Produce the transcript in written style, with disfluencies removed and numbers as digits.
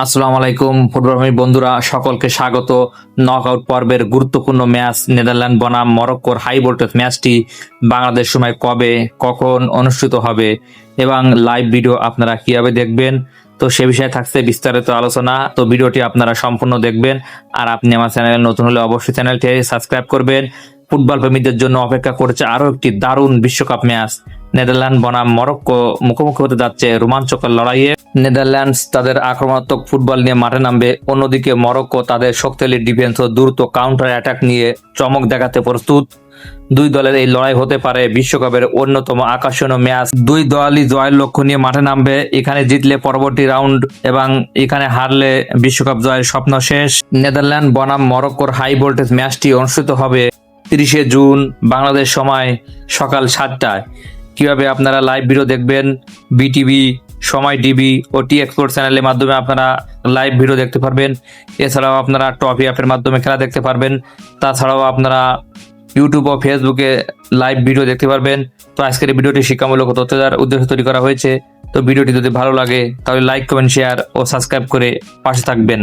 আসসালামু আলাইকুম ফুটবলপ্রেমী বন্ধুরা, সকলকে স্বাগত। নকআউট পর্বের গুরুত্বপূর্ণ ম্যাচ নেদারল্যান্ড বনাম মরক্কোর হাই ভোল্টেজ ম্যাচটি বাংলাদেশ সময় কবে কখন অনুষ্ঠিত হবে এবং লাইভ ভিডিও আপনারা কিভাবে দেখবেন, তো সে বিষয়ে থাকছে বিস্তারিত আলোচনা। তো ভিডিওটি আপনারা সম্পূর্ণ দেখবেন। আর আপনি আমার চ্যানেলে নতুন হলে অবশ্যই চ্যানেলটি সাবস্ক্রাইব করবেন। ফুটবল প্রেমীদের জন্য অপেক্ষা করছে আরও একটি দারুণ বিশ্বকাপ ম্যাচ। নেদারল্যান্ড বনাম মরক্কো মুখোমুখি হতে যাচ্ছে রোমাঞ্চকর লড়াইয়ে। নেদারল্যান্ডস তাদের আক্রমণাত্মক ফুটবল নিয়ে মাঠে নামবে, অন্যদিকে মরক্কো তাদের শক্তিশালী ডিফেন্স ও দ্রুত কাউন্টার অ্যাটাক নিয়ে চমক দেখাতে প্রস্তুত। দুই দলের এই লড়াই হতে পারে বিশ্বকাপের অন্যতম আকর্ষণীয় ম্যাচ। দুই দলই জয়ের লক্ষ্য নিয়ে মাঠে নামবে। এখানে জিতলে পরবর্তী রাউন্ড এবং এখানে হারলে বিশ্বকাপ জয়ের স্বপ্ন শেষ। নেদারল্যান্ড বনাম মরক্কোর হাই ভোল্টেজ ম্যাচটি অনুষ্ঠিত হবে 30শে জুন বাংলাদেশ সময় সকাল 7টায়। কিভাবে আপনারা লাইভ ভিডিও দেখবেন? বিটিভি, সময় টিভি ও টি এক্সপোর্ট চ্যানেলের মাধ্যমে আপনারা লাইভ ভিডিও দেখতে পারবেন। এছাড়াও আপনারা টপি অ্যাপের মাধ্যমে খেলা দেখতে পারবেন। তাছাড়াও আপনারা ইউটিউব ও ফেসবুকে লাইভ ভিডিও দেখতে পারবেন। তো আজকের এই ভিডিওটি শিক্ষামূলক ও তথ্য দেওয়ার উদ্দেশ্যে তৈরি করা হয়েছে। তো ভিডিওটি যদি ভালো লাগে তাহলে লাইক, কমেন্ট, শেয়ার ও সাবস্ক্রাইব করে পাশে থাকবেন।